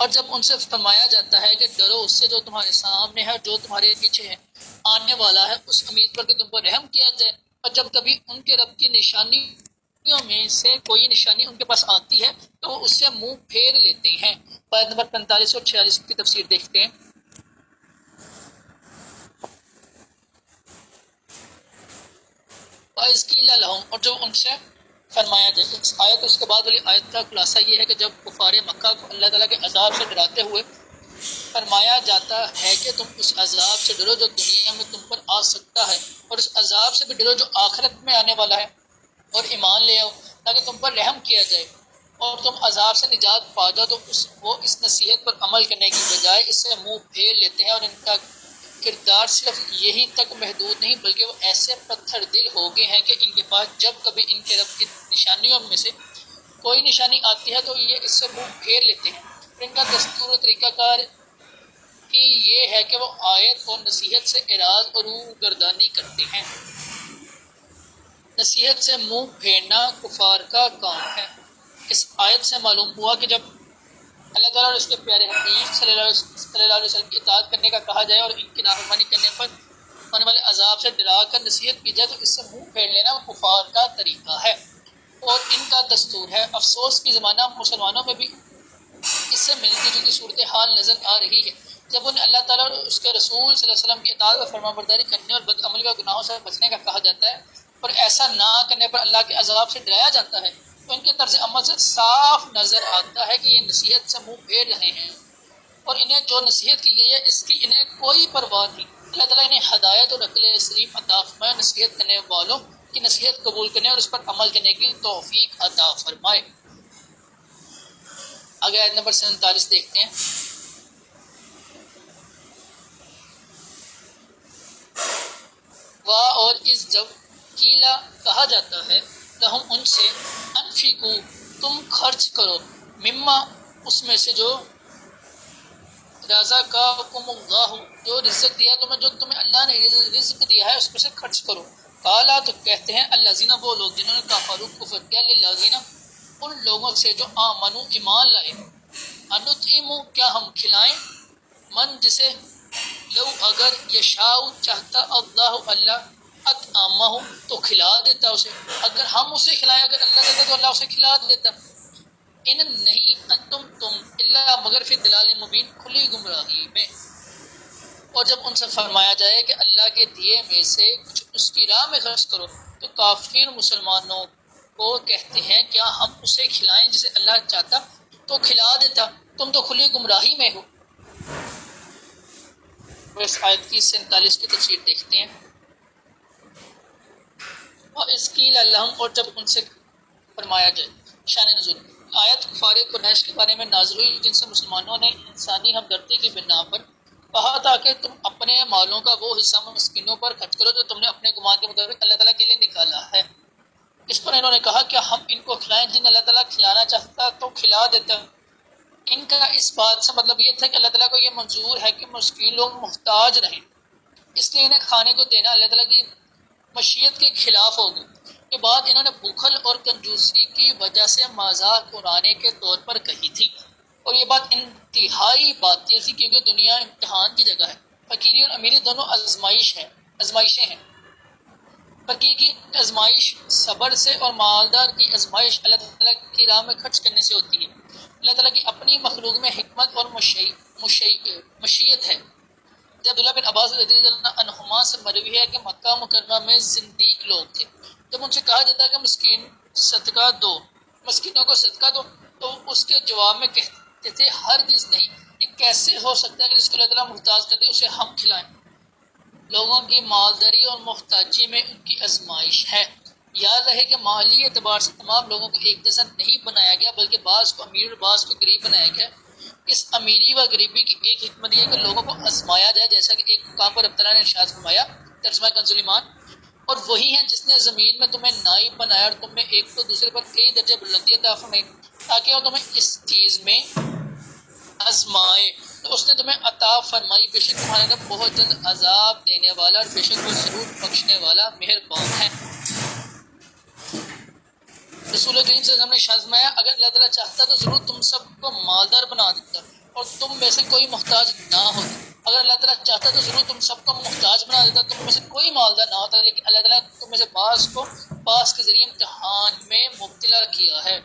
اور جب ان سے فرمایا جاتا ہے کہ ڈرو اس سے جو تمہارے سامنے ہے اور جو تمہارے پیچھے ہے آنے والا ہے، اس امید پر کہ تم پر رحم کیا جائے، اور جب کبھی ان کے رب کی نشانیوں میں سے کوئی نشانی ان کے پاس آتی ہے تو وہ اس سے منہ پھیر لیتے ہیں۔ آیت نمبر 45 اور 46 کی تفسیر دیکھتے ہیں۔ وَإِذْ قِيلَ لَهُمْ، اور جب ان سے فرمایا جائے۔ اس آیت اس کے بعد والی آیت کا خلاصہ یہ ہے کہ جب کفار مکہ کو اللہ تعالیٰ کے عذاب سے ڈراتے ہوئے فرمایا جاتا ہے کہ تم اس عذاب سے ڈرو جو دنیا میں تم پر آ سکتا ہے، اور اس عذاب سے بھی ڈرو جو آخرت میں آنے والا ہے، اور ایمان لے آؤ تاکہ تم پر رحم کیا جائے اور تم عذاب سے نجات پا جاؤ، تو وہ اس نصیحت پر عمل کرنے کی بجائے اس سے منہ پھیر لیتے ہیں، اور ان کا کردار صرف یہی تک محدود نہیں بلکہ وہ ایسے پتھر دل ہو گئے ہیں کہ ان کے پاس جب کبھی ان کے رب کی نشانیوں میں سے کوئی نشانی آتی ہے تو یہ اس سے منہ پھیر لیتے ہیں۔ اور ان کا دستور و طریقہ کار ہی یہ ہے کہ وہ آیت اور نصیحت سے اعراض اور روح گردانی کرتے ہیں۔ نصیحت سے منہ پھیرنا کفار کا کام ہے۔ اس آیت سے معلوم ہوا کہ جب اللہ تعالیٰ اور اس کے پیارے حبیب صلی اللہ علیہ وسلم کی اطاعت کرنے کا کہا جائے اور ان کی نافرمانی کرنے پر ہونے والے عذاب سے ڈرا کر نصیحت کی جائے تو اس سے منہ پھیر لینا کفار کا طریقہ ہے اور ان کا دستور ہے۔ افسوس کی زمانہ مسلمانوں میں بھی اس سے ملتی جلتی صورتحال نظر آ رہی ہے۔ جب انہیں اللہ تعالیٰ اور اس کے رسول صلی اللہ علیہ وسلم کی اطاعت و فرما برداری کرنے اور بدعملی کا گناہوں سے بچنے کا کہا جاتا ہے اور ایسا نہ کرنے پر اللہ کے عذاب سے ڈرایا جاتا ہے، تو ان کے طرز عمل سے صاف نظر آتا ہے کہ یہ نصیحت سے منہ پھیر رہے ہیں اور انہیں جو نصیحت کی گئی ہے اس کی انہیں کوئی پرواہ نہیں۔ اللہ تعالیٰ انہیں ہدایت اور عقل سلیم عطا فرمائے، نصیحت کرنے والوں کی نصیحت قبول کرنے اور اس پر عمل کرنے کی توفیق عطا فرمائے۔ آگے آیت نمبر 47 دیکھتے ہیں۔ واہ، اور اس جب کیلا کہا جاتا ہے لہم ان سے، انفقو تم خرچ کرو، مما اس میں سے جو رزقکم اللہ جو رزق دیا تمہیں، جو تمہیں اللہ نے رزق دیا ہے اس میں سے خرچ کرو۔ قالا تو کہتے ہیں الذین وہ لوگ جنہوں نے کفروا کفر کیا، للذین ان لوگوں سے جو آمنوا ایمان لائے، انطعم کیا ہم کھلائیں، من جسے لو اگر یشاء چاہتا اللہ اللہ اطعمہ تو کھلا دیتا اسے، اگر ہم اسے کھلائیں، اگر اللہ دیتا تو اللہ اسے کھلا دیتا۔ ان نہیں انتم تم الا مگر فی دلال مبین کھلی گمراہی میں۔ اور جب ان سے فرمایا جائے کہ اللہ کے دیے میں سے کچھ اس کی راہ میں خرچ کرو تو کافر مسلمانوں کو کہتے ہیں کیا ہم اسے کھلائیں جسے اللہ چاہتا تو کھلا دیتا، تم تو کھلی گمراہی میں ہو۔ اس آیت کی 47 کی تفسیر دیکھتے ہیں۔ وَإِذْ قِيلَ لَهُمْ، اور جب ان سے فرمایا جائے۔ شان نزول آیت کفار قریش کے بارے میں نازل ہوئی جن سے مسلمانوں نے انسانی ہمدردی کی بنا پر کہا تھا کہ تم اپنے مالوں کا وہ حصہ مسکینوں پر خرچ کرو جو تم نے اپنے گمان کے مطابق اللہ تعالیٰ کے لیے نکالا ہے۔ اس پر انہوں نے کہا کیا ہم ان کو کھلائیں جن اللہ تعالیٰ کھلانا چاہتا تو کھلا دیتا۔ ان کا اس بات سے مطلب یہ تھا کہ اللہ تعالیٰ کو یہ منظور ہے کہ مسکین لوگ محتاج رہیں، اس لیے انہیں کھانے کو دینا اللہ تعالیٰ کی مشیت کے خلاف ہوگی۔ یہ بات انہوں نے بخل اور کنجوسی کی وجہ سے مذاق اڑانے کے طور پر کہی تھی، اور یہ بات انتہائی باطل تھی کیونکہ دنیا امتحان کی جگہ ہے۔ فقیری اور امیری دونوں آزمائشیں ہیں۔ فقیر کی آزمائش صبر سے اور مالدار کی آزمائش اللہ تعالیٰ کی راہ میں خرچ کرنے سے ہوتی ہے۔ اللہ تعالیٰ کی اپنی مخلوق میں حکمت اور مشیت ہے۔ جب عبداللہ بن عباس رضی اللہ عنہما سے مروی ہے کہ مکہ مکرمہ میں زندیق لوگ تھے، جب ان سے کہا جاتا ہے کہ مسکینوں کو صدقہ دو تو اس کے جواب میں کہتے تھے ہرگز نہیں، یہ کیسے ہو سکتا ہے کہ جس کو اللہ تعالیٰ محتاج کر دے اسے ہم کھلائیں۔ لوگوں کی مالداری اور محتاجی میں ان کی آزمائش ہے۔ یاد رہے کہ مالی اعتبار سے تمام لوگوں کو ایک جیسا نہیں بنایا گیا بلکہ بعض کو امیر اور بعض کو غریب بنایا گیا۔ اس امیری و غریبی کی ایک حکمت یہ ہے کہ لوگوں کو آزمایا جائے، جیسا کہ ایک مقام پر رب تعالیٰ نے ارشاد فرمایا ترجمہ کنز ایمان، اور وہی ہے جس نے زمین میں تمہیں نائب بنایا اور تم میں ایک کو دوسرے پر کئی درجے بلندی عطا فرمائی تاکہ وہ تمہیں اس چیز میں آزمائے، تو اس نے تمہیں عطا فرمائی۔ بے شک تمہارے رب بہت جلد عذاب دینے والا اور بے شک وہ ضرور بخشنے والا مہربان ہے۔ رسول کریم صلی اللہ علیہ وسلم نے شازمایا اگر اللہ تعالیٰ چاہتا تو ضرور تم سب کو مالدار بنا دیتا اور تم میں سے کوئی محتاج نہ ہو. اگر اللہ تعالیٰ چاہتا تو ضرور تم سب کو محتاج بنا دیتا، تم میں سے کوئی مالدار نہ ہوتا، لیکن اللہ تعالیٰ نے تم میں سے بعض کو بعض کے ذریعے امتحان میں مبتلا کیا ہے.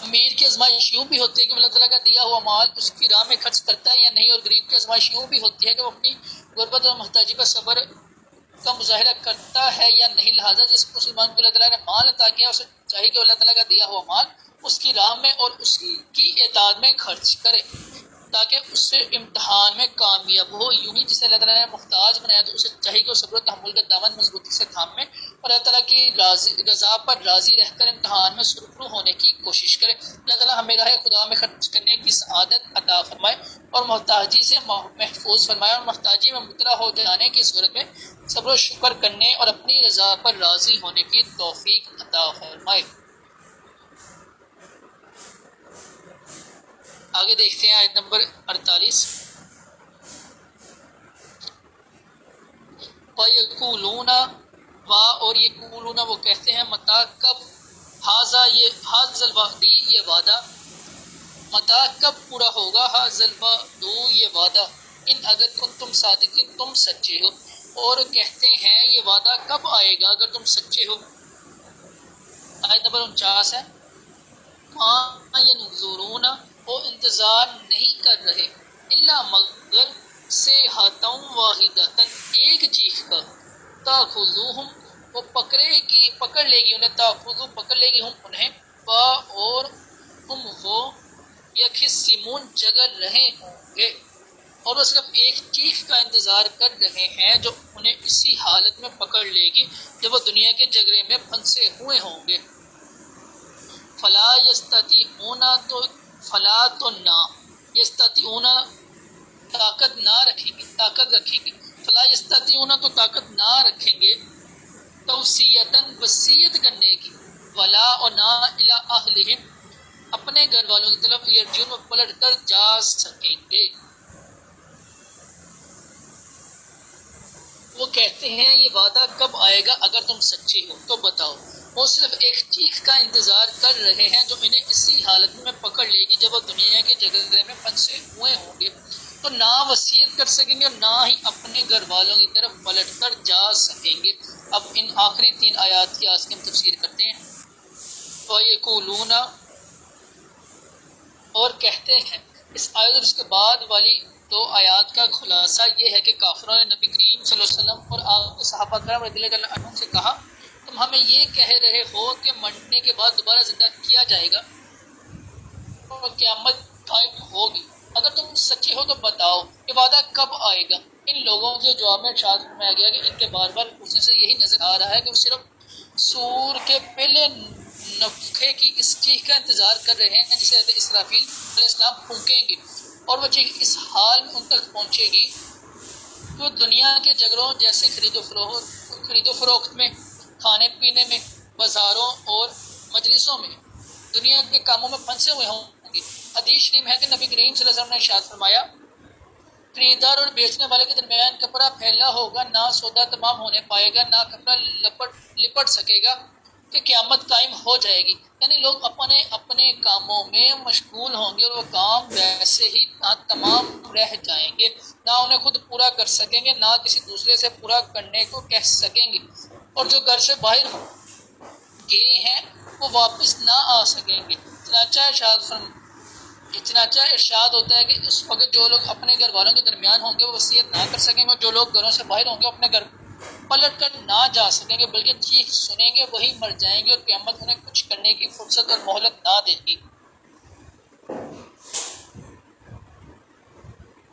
امیر کی آزمائش یوں بھی ہوتی ہے کہ اللہ تعالیٰ کا دیا ہوا مال اس کی راہ میں خرچ کرتا ہے یا نہیں، اور غریب کی آزمائش یوں بھی ہوتی ہے کہ وہ اپنی غربت اور محتاجی پر صبر کا مظاہرہ کرتا ہے یا نہیں. لہٰذا جس مسلمان کو اللہ تعالیٰ نے مال عطا کیا اسے چاہیے کہ اللہ تعالیٰ کا دیا ہوا مال اس کی راہ میں اور اس کی اطاعت میں خرچ کرے تاکہ اس سے امتحان میں کامیاب ہو. یوں ہی جسے اللہ تعالیٰ نے محتاج بنایا تو اسے چاہیے کہ وہ صبر و تحمل کا دامن مضبوطی سے تھامے اور اللہ تعالیٰ کی رضا پر راضی رہ کر امتحان میں سرخرو ہونے کی کوشش کرے. اللہ تعالیٰ ہمیں راہ خدا میں خرچ کرنے کی سعادت عطا فرمائے اور محتاجی سے محفوظ فرمائے، اور محتاجی میں مبتلا ہو جانے کی صورت میں صبر و شکر کرنے اور اپنی رضا پر راضی ہونے کی توفیق عطا فرمائے. آگے دیکھتے ہیں آیت نمبر 48. وَيَقُولُونَ اور یقولون وہ کہتے ہیں متا کب حاض الوعدی یہ وعدہ، متا کب پورا ہوگا حاض الوعدو یہ وعدہ، ان اگر تم صادقین تم سچے ہو. اور کہتے ہیں یہ وعدہ کب آئے گا اگر تم سچے ہو. آیت نمبر 49 ہے. مَا يَنْظُرُونَ وہ انتظار نہیں کر رہے الا مگر صیحۃ واحدۃ ایک چیخ کا، تاخذوہم وہ پکڑ لے گی انہیں، تاخذو پکڑ لے گی ہم انہیں، با اور ہم وہ یخصمون جگر رہے ہوں گے، اور وہ صرف ایک چیخ کا انتظار کر رہے ہیں جو انہیں اسی حالت میں پکڑ لے گی جب وہ دنیا کے جگرے میں پھنسے ہوئے ہوں گے. فلا یستطیعون تو نہ یستطیعون طاقت رکھیں گے، فلا یستطیعون تو طاقت نہ رکھیں گے توصیتاً وصیت کرنے کی، ولا اور نہ الی اہلہم اپنے گھر والوں کی طرف یرجون پلٹ کر جا سکیں گے. وہ کہتے ہیں یہ وعدہ کب آئے گا اگر تم سچے ہو تو بتاؤ. وہ صرف ایک چیخ کا انتظار کر رہے ہیں جو انہیں اسی حالت میں پکڑ لے گی جب وہ دنیا کے جگرے میں پھنسے ہوئے ہوں گے، تو نہ وصیت کر سکیں گے اور نہ ہی اپنے گھر والوں کی طرف پلٹ کر جا سکیں گے. اب ان آخری 3 آیات کی آج کی ہم تفسیر کرتے ہیں. وَيَقُولُونَ اور کہتے ہیں. اس آیت اور اس کے بعد والی 2 آیات کا خلاصہ یہ ہے کہ کافروں نے نبی کریم صلی اللہ علیہ وسلم اور آپ کے صحابہ کرام رضی اللہ عنہم سے کہا تم ہمیں یہ کہہ رہے ہو کہ مرنے کے بعد دوبارہ زندہ کیا جائے گا اور قیامت قائم ہوگی، اگر تم سچے ہو تو بتاؤ یہ وعدہ کب آئے گا. ان لوگوں کے جواب میں ارشاد فرمایا گیا کہ ان کے بار بار پوچھنے سے یہی نظر آ رہا ہے کہ وہ صرف سور کے پہلے نفخے کی اس چیخ کا انتظار کر رہے ہیں جسے حضرت اسرافیل علیہ السلام پھونکیں گے، اور وہ چیخ اس حال میں ان تک پہنچے گی کہ وہ دنیا کے جگروں جیسے خرید و فروخت میں، کھانے پینے میں، بازاروں اور مجلسوں میں، دنیا کے کاموں میں پھنسے ہوئے ہوں گے. حدیث شریف ہے کہ نبی کریم صلی اللہ علیہ وسلم نے ارشاد فرمایا خریدار اور بیچنے والے کے درمیان کپڑا پھیلا ہوگا، نہ سودا تمام ہونے پائے گا، نہ کپڑا لپٹ سکے گا کہ قیامت قائم ہو جائے گی. یعنی لوگ اپنے کاموں میں مشغول ہوں گے اور وہ کام ویسے ہی تمام رہ جائیں گے، نہ انہیں خود پورا کر سکیں گے نہ کسی دوسرے سے پورا کرنے کو کہہ سکیں گے، اور جو گھر سے باہر گئے ہیں وہ واپس نہ آ سکیں گے. چنانچہ ارشاد ہوتا ہے کہ اس وقت جو لوگ اپنے گھر والوں کے درمیان ہوں گے وہ وصیت نہ کر سکیں گے، اور جو لوگ گھروں سے باہر ہوں گے اپنے گھر پلٹ کر نہ جا سکیں گے، بلکہ چیخ سنیں گے وہی مر جائیں گے، اور قیامت انہیں کچھ کرنے کی فرصت اور مہلت نہ دے گی.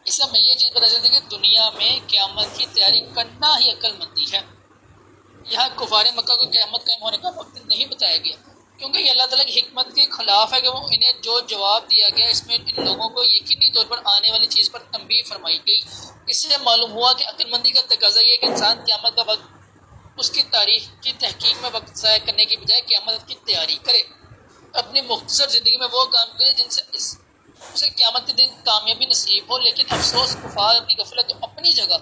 اس میں یہ چیز پتہ چلتی ہے کہ دنیا میں قیامت کی تیاری کرنا ہی عقل مندی ہے. یہاں کفار مکہ کو قیامت قائم ہونے کا وقت نہیں بتایا گیا، کیونکہ یہ اللہ تعالیٰ کی حکمت کے خلاف ہے کہ وہ انہیں جو جواب دیا گیا اس میں ان لوگوں کو یقینی طور پر آنے والی چیز پر تنبیہ فرمائی گئی. اس سے معلوم ہوا کہ عقل مندی کا تقاضا یہ ہے کہ انسان قیامت کا وقت اس کی تاریخ کی تحقیق میں وقت ضائع کرنے کی بجائے قیامت کی تیاری کرے، اپنی مختصر زندگی میں وہ کام کرے جن سے اسے قیامت کے دن کامیابی نصیب ہو. لیکن افسوس کفار اپنی غفلت اپنی جگہ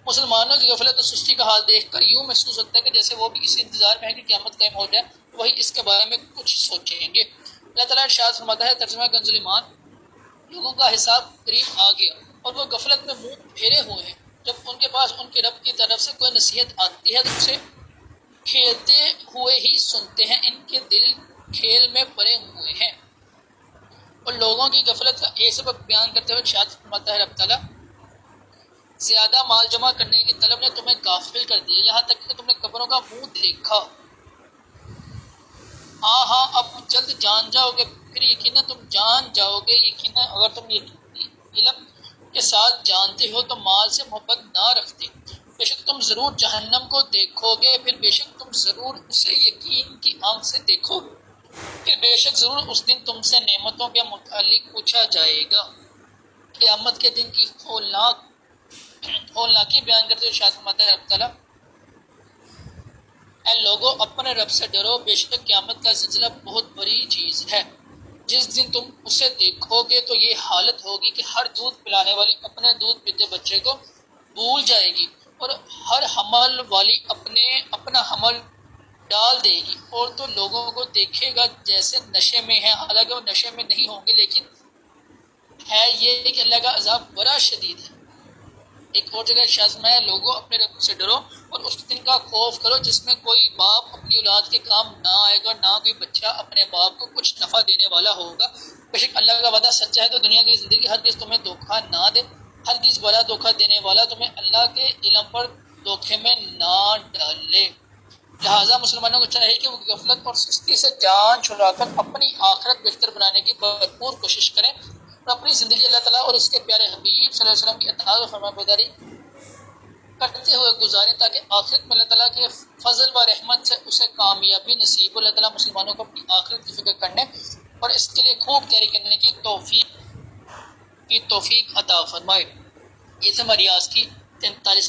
مسلمانوں کی غفلت اور سستی کا حال دیکھ کر یوں محسوس ہوتا ہے کہ جیسے وہ بھی اس انتظار میں ہے کہ قیامت قائم ہو جائے وہی اس کے بارے میں کچھ سوچیں گے. اللہ تعالیٰ ارشاد فرماتا ہے ترجمہ کنز ایمان، لوگوں کا حساب قریب آ گیا اور وہ غفلت میں منہ پھیرے ہوئے ہیں، جب ان کے پاس ان کے رب کی طرف سے کوئی نصیحت آتی ہے تو اسے کھیلتے ہوئے ہی سنتے ہیں، ان کے دل کھیل میں پڑے ہوئے ہیں۔ اور لوگوں کی غفلت کا ایک سبب بیان کرتے ہوئے ارشاد فرماتا ہے رب تعالیٰ، زیادہ مال جمع کرنے کی طلب نے تمہیں غافل کر دیا، یہاں تک کہ تم نے قبروں کا منہ دیکھا۔ ہاں اب جلد جان جاؤ گے، پھر یقیناً تم جان جاؤ گے، یقیناً اگر تم علم کے ساتھ جانتے ہو تو مال سے محبت نہ رکھتے۔ بے شک تم ضرور جہنم کو دیکھو گے، پھر بے شک تم ضرور اسے یقین کی آنکھ سے دیکھو گے، پھر بے شک ضرور اس دن تم سے نعمتوں کے متعلق پوچھا جائے گا۔ قیامت کے دن کی ہولناکی بیان کرتے ہوئے ارشاد فرماتا ہے رب تعالیٰ، اے لوگو اپنے رب سے ڈرو، بے شک قیامت کا زلزلہ بہت بڑی چیز ہے۔ جس دن تم اسے دیکھو گے تو یہ حالت ہوگی کہ ہر دودھ پلانے والی اپنے دودھ پیتے بچے کو بھول جائے گی، اور ہر حمل والی اپنا حمل ڈال دے گی، اور تو لوگوں کو دیکھے گا جیسے نشے میں ہیں، حالانکہ وہ نشے میں نہیں ہوں گے، لیکن ہے یہ کہ اللہ کا عذاب بڑا شدید ہے۔ ایک اور جگہ ارشاد میں، لوگوں اپنے رب سے ڈرو اور اس دن کا خوف کرو جس میں کوئی باپ اپنی اولاد کے کام نہ آئے گا، نہ کوئی بچہ اپنے باپ کو کچھ نفع دینے والا ہوگا۔ بے شک اللہ کا وعدہ سچا ہے، تو دنیا کی زندگی ہرگز تمہیں دھوکہ نہ دے، ہرگز بڑا دھوکہ دینے والا تمہیں اللہ کے علم پر دھوکے میں نہ ڈالے۔ لہٰذا مسلمانوں کو چاہیے کہ وہ غفلت اور سستی سے جان چھڑا کر اپنی آخرت بہتر بنانے کی بھرپور کوشش کریں، اور اپنی زندگی اللہ تعالیٰ اور اس کے پیارے حبیب صلی اللہ علیہ وسلم کی اطاعت و فرمانبرداری کرتے ہوئے گزاریں، تاکہ آخرت میں اللہ تعالیٰ کے فضل و رحمت سے اسے کامیابی نصیب ہو۔ اللہ تعالیٰ مسلمانوں کو اپنی آخرت کی فکر کرنے اور اس کے لیے خوب تیاری کرنے کی توفیق عطا فرمائے۔ یہ ہماری آج کی 43